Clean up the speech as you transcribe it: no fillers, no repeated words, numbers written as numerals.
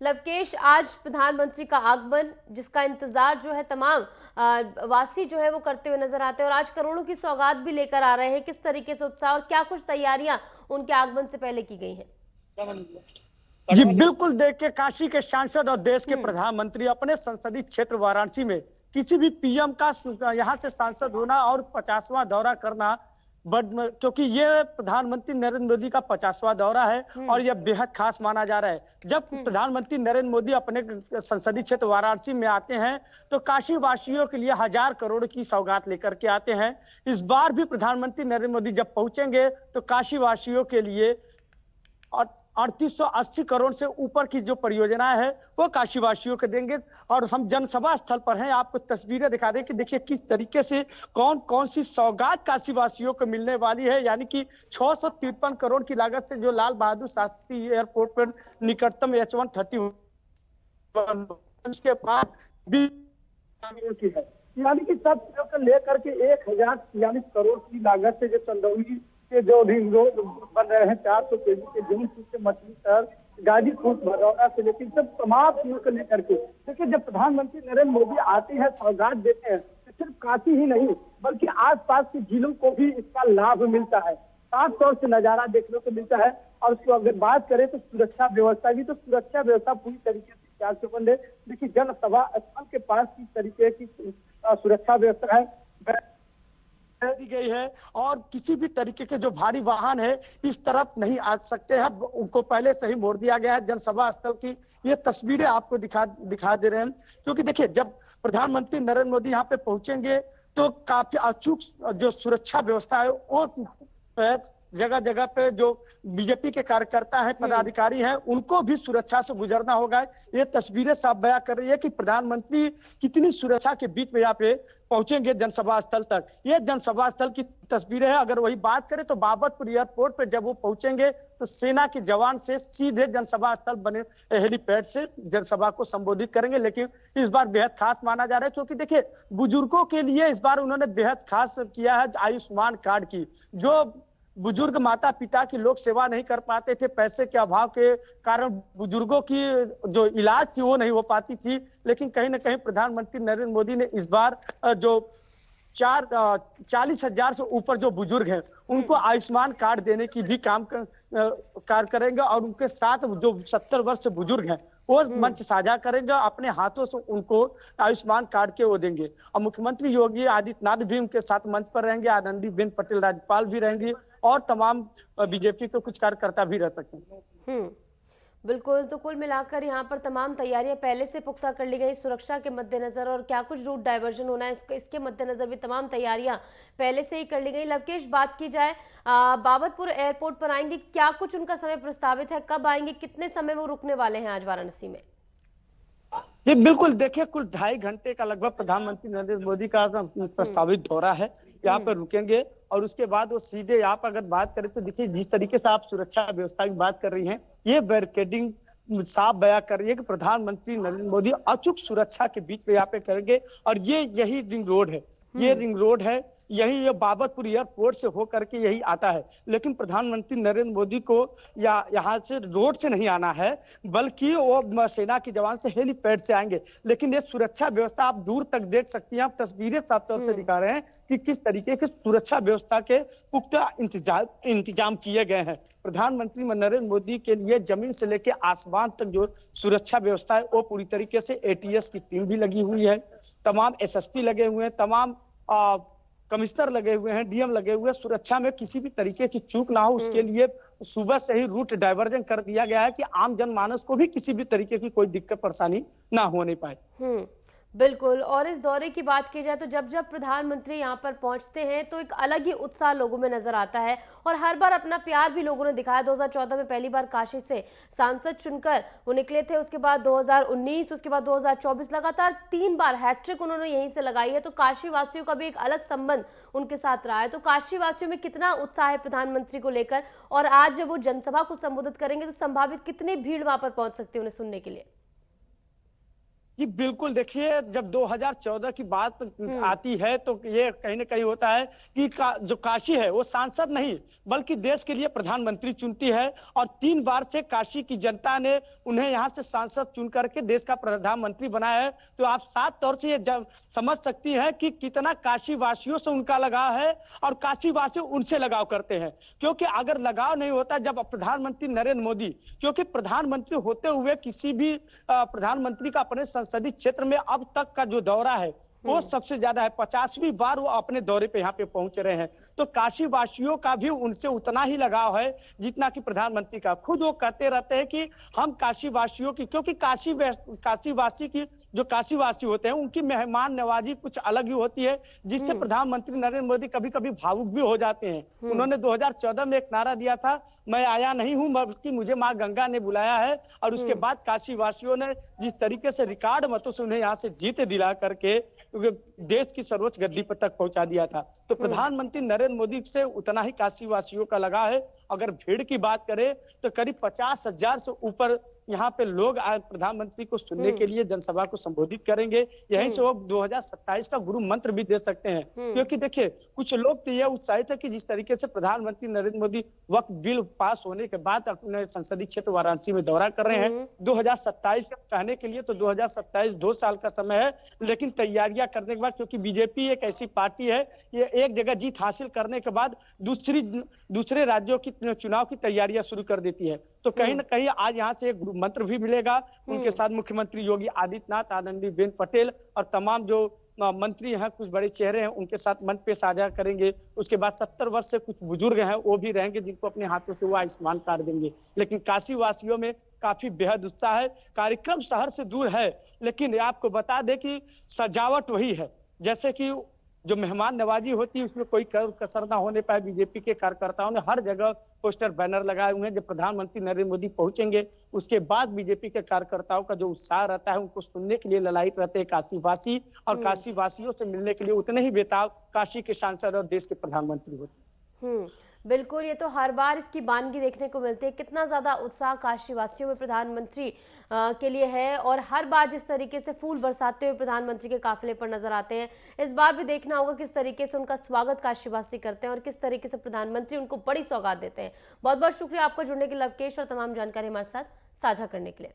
लवकेश, आज प्रधानमंत्री का आगमन जिसका इंतजार जो है तमाम वासी जो है वो करते हुए नजर आते हैं और आज करोड़ों की सौगात भी लेकर आ रहे हैं। किस तरीके से उत्साह और क्या कुछ तैयारियां उनके आगमन से पहले की गई हैं? जी बिल्कुल, देखिए काशी के सांसद और देश के हम्म। प्रधानमंत्री अपने संसदीय क्षेत्र वाराणसी में किसी भी पीएम का यहाँ से सांसद होना और 50वां दौरा करना क्योंकि ये प्रधानमंत्री नरेंद्र मोदी का 50वां दौरा है हम्म। और यह बेहद खास माना जा रहा है। जब हम्म। प्रधानमंत्री नरेंद्र मोदी अपने संसदीय क्षेत्र वाराणसी में आते हैं तो काशी वासियों के लिए 1000 करोड़ की सौगात लेकर के आते हैं। इस बार भी प्रधानमंत्री नरेंद्र मोदी जब पहुंचेंगे तो काशी वासियों के लिए और 3880 करोड़ से ऊपर की जो परियोजना है वो काशीवासियों को देंगे। और हम जनसभा स्थल पर हैं, आपको तस्वीरें दिखा दें कि देखिए किस तरीके से कौन कौन सी सौगात काशीवासियों को मिलने वाली है। यानी कि 653 करोड़ की लागत से जो लाल बहादुर शास्त्री एयरपोर्ट पर निकटतम H130 उसके बाद भी की है। यानी कि सब चीजों को लेकर के 1046 करोड़ की लागत से जो चंदौली के जो रिंग रोड बन रहे हैं, 400 केजी के जूनपुर से मछली शहर, गाजीपुर भदौरा से लेकर सब तमाम चीजों को लेकर के देखिए जब प्रधानमंत्री नरेंद्र मोदी आते हैं, सौगात देते हैं, तो सिर्फ काशी ही नहीं बल्कि आसपास के जिलों को भी इसका लाभ मिलता है। साफ तौर से नजारा देखने को मिलता है। और उसको अगर बात करें तो सुरक्षा व्यवस्था की, तो सुरक्षा व्यवस्था पूरी तरीके से चार चौबंद है। देखिए जनसभा स्थल के पास किस तरीके की सुरक्षा व्यवस्था है दी गई है और किसी भी तरीके के जो भारी वाहन है इस तरफ नहीं आ सकते हैं। उनको पहले से ही मोड़ दिया गया है। जनसभा स्थल की ये तस्वीरें आपको दिखा दे रहे हैं, क्योंकि देखिए जब प्रधानमंत्री नरेंद्र मोदी यहाँ पे पहुंचेंगे तो काफी अचूक जो सुरक्षा व्यवस्था है वो जगह जगह पे जो बीजेपी के कार्यकर्ता हैं, पदाधिकारी हैं, उनको भी सुरक्षा से गुजरना होगा। ये तस्वीरें साफ बयां कर रही है कि प्रधानमंत्री कितनी सुरक्षा के बीच में यहाँ पे पहुंचेंगे जनसभा स्थल तक। ये जनसभा स्थल की तस्वीरें हैं। अगर वही बात करें तो बाबतपुर एयरपोर्ट पे जब वो पहुंचेंगे तो सेना के जवान से सीधे जनसभा स्थल बने हेलीपैड से जनसभा को संबोधित करेंगे। लेकिन इस बार बेहद खास माना जा रहा है, क्योंकि देखिए बुजुर्गों के लिए इस बार उन्होंने बेहद खास किया है आयुष्मान कार्ड की। जो बुजुर्ग माता पिता की लोग सेवा नहीं कर पाते थे, पैसे के अभाव के कारण बुजुर्गों की जो इलाज थी वो नहीं हो पाती थी, लेकिन कहीं ना कहीं प्रधानमंत्री नरेंद्र मोदी ने इस बार जो 40,000 से ऊपर जो बुजुर्ग हैं उनको आयुष्मान कार्ड देने की भी कार्य करेंगे और उनके साथ जो 70 वर्ष से बुजुर्ग हैं वो मंच साझा करेंगे, अपने हाथों से उनको आयुष्मान कार्ड के वो देंगे। और मुख्यमंत्री योगी आदित्यनाथ भी उनके साथ मंच पर रहेंगे, आनंदीबेन पटेल राज्यपाल भी रहेंगी और तमाम बीजेपी के कुछ कार्यकर्ता भी रह सकते हैं। बिल्कुल, तो कुल मिलाकर यहाँ पर तमाम तैयारियां पहले से पुख्ता कर ली गई सुरक्षा के मद्देनजर और क्या कुछ रूट डाइवर्जन होना है इसके मद्देनजर भी तमाम तैयारियां पहले से ही कर ली गई। लवकेश, बात की जाए बाबतपुर एयरपोर्ट पर आएंगे, क्या कुछ उनका समय प्रस्तावित है, कब आएंगे, कितने समय वो रुकने वाले हैं आज वाराणसी में? ये बिल्कुल देखिए कुल 2.5 घंटे का लगभग प्रधानमंत्री नरेंद्र मोदी का प्रस्तावित दौरा है। यहाँ पर रुकेंगे और उसके बाद वो सीधे यहाँ पर अगर बात करें तो देखिए जिस तरीके से आप सुरक्षा व्यवस्था की बात कर रही हैं, ये बैरिकेडिंग साफ बयां कर रही है कि प्रधानमंत्री नरेंद्र मोदी अचूक सुरक्षा के बीच में यहाँ पे करेंगे। और ये यही रिंग रोड है, ये रिंग रोड है, यही ये बाबतपुर एयरपोर्ट से होकर के यही आता है। लेकिन प्रधानमंत्री नरेंद्र मोदी को यहाँ से रोड से नहीं आना है, बल्कि वो सेना के जवान से हेलीपैड से आएंगे। लेकिन ये सुरक्षा व्यवस्था आप दूर तक देख सकती हैं, आप तस्वीरें साफ तौर से दिखा रहे हैं कि किस तरीके की सुरक्षा व्यवस्था के पुख्ता इंतजाम किए गए हैं। प्रधानमंत्री नरेंद्र मोदी के लिए जमीन से लेकर आसमान तक जो सुरक्षा व्यवस्था है वो पूरी तरीके से एटीएस की टीम भी लगी हुई है, तमाम एसएसपी लगे हुए हैं, तमाम कमिश्नर लगे हुए हैं, डीएम लगे हुए हैं। सुरक्षा में किसी भी तरीके की चूक ना हो उसके लिए सुबह से ही रूट डाइवर्जन कर दिया गया है कि आम जनमानस को भी किसी भी तरीके की कोई दिक्कत परेशानी ना होने पाए। बिल्कुल, और इस दौरे की बात की जाए तो जब जब प्रधानमंत्री यहाँ पर पहुंचते हैं तो एक अलग ही उत्साह लोगों में नजर आता है और हर बार अपना प्यार भी लोगों ने दिखाया। 2014 में पहली बार काशी से सांसद चुनकर वो निकले थे, उसके बाद 2019, उसके बाद 2024, लगातार 3 बार हैट्रिक उन्होंने यहीं से लगाई है। तो काशी वासियों का भी एक अलग संबंध उनके साथ रहा है। तो काशी वासियों में कितना उत्साह है प्रधानमंत्री को लेकर, और आज जब वो जनसभा को संबोधित करेंगे तो संभावित कितनी भीड़ वहां पर पहुंच सकती है उन्हें सुनने के लिए? जी बिल्कुल, देखिए जब 2014 की बात आती है तो ये कहीं न कहीं होता है कि जो काशी है वो सांसद नहीं बल्कि देश के लिए प्रधानमंत्री चुनती है और 3 बार से काशी की जनता ने उन्हें यहाँ से सांसद चुन करके देश का प्रधानमंत्री बनाया है। तो आप साफ तौर से ये समझ सकती हैं कि कितना काशी वासियों से उनका लगाव है और काशी वासी उनसे लगाव करते हैं। क्योंकि अगर लगाव नहीं होता जब प्रधानमंत्री नरेंद्र मोदी, क्योंकि प्रधानमंत्री होते हुए किसी भी प्रधानमंत्री का अपने संसदीय क्षेत्र में अब तक का जो दौरा है वो सबसे ज्यादा है। 50वीं बार वो अपने दौरे पे यहाँ पे पहुंच रहे हैं। तो काशी वासियों का भी उनसे उतना ही लगाव है जितना कि प्रधानमंत्री का। खुद वो कहते रहते हैं कि हम काशी वासियों की, क्योंकि काशीवासी की जो काशीवासी होते हैं उनकी मेहमान नवाजी कुछ अलग ही होती है, जिससे प्रधानमंत्री नरेंद्र मोदी कभी कभी भावुक भी हो जाते हैं। उन्होंने 2014 में एक नारा दिया था, मैं आया नहीं हूं बल्कि मुझे माँ गंगा ने बुलाया है। और उसके बाद काशी वासियों ने जिस तरीके से रिकॉर्ड मतों से उन्हें यहाँ से जीत दिला करके देश की सर्वोच्च गद्दी पर तक पहुंचा दिया था। तो प्रधानमंत्री नरेंद्र मोदी से उतना ही काशी वासियों का लगा है। अगर भीड़ की बात करें तो करीब 50,000 से ऊपर यहाँ पे लोग आज प्रधानमंत्री को सुनने के लिए जनसभा को संबोधित करेंगे। यहीं से वो 2027 का गुरु मंत्र भी दे सकते हैं। क्योंकि देखिए कुछ लोग तो ये उत्साहित है कि जिस तरीके से प्रधानमंत्री नरेंद्र मोदी वक्त बिल पास होने के बाद अपने संसदीय क्षेत्र वाराणसी में दौरा कर रहे हैं 2027 कहने के लिए, तो 2027 2 साल का समय है। लेकिन तैयारियां करने के बाद, क्योंकि बीजेपी एक ऐसी पार्टी है, ये एक जगह जीत हासिल करने के बाद दूसरे राज्यों की चुनाव की तैयारियां शुरू कर देती है। तो कहीं ना कहीं आज यहाँ से एक मंत्र भी मिलेगा। उनके साथ मुख्यमंत्री योगी आदित्यनाथ, आनंदीबेन पटेल और तमाम जो मंत्री हैं, कुछ बड़े चेहरे हैं, उनके साथ मंच पे साझा करेंगे। उसके बाद 70 वर्ष से कुछ बुजुर्ग हैं वो भी रहेंगे जिनको अपने हाथों से वो आयुष्मान कार्ड देंगे। लेकिन काशी वासियों में काफी बेहद उत्साह है। कार्यक्रम शहर से दूर है लेकिन आपको बता दें कि सजावट वही है। जैसे कि जो मेहमान नवाजी होती है उसमें कोई कसर ना होने पाए। बीजेपी के कार्यकर्ताओं ने हर जगह पोस्टर बैनर लगाए हुए हैं। जब प्रधानमंत्री नरेंद्र मोदी पहुंचेंगे उसके बाद बीजेपी के कार्यकर्ताओं का जो उत्साह रहता है उनको सुनने के लिए ललायित रहते हैं काशीवासी, और काशीवासियों से मिलने के लिए उतने ही बेताब काशी के सांसद और देश के प्रधानमंत्री होते हैं। बिल्कुल, ये तो हर बार इसकी बानगी देखने को मिलती है, कितना ज़्यादा उत्साह काशीवासियों में प्रधानमंत्री के लिए है और हर बार जिस तरीके से फूल बरसाते हुए प्रधानमंत्री के काफिले पर नजर आते हैं। इस बार भी देखना होगा किस तरीके से उनका स्वागत काशीवासी करते हैं और किस तरीके से प्रधानमंत्री उनको बड़ी सौगात देते हैं। बहुत बहुत शुक्रिया आपका जुड़ने के लिए लवकेश, और तमाम जानकारी हमारे साथ साझा करने के लिए।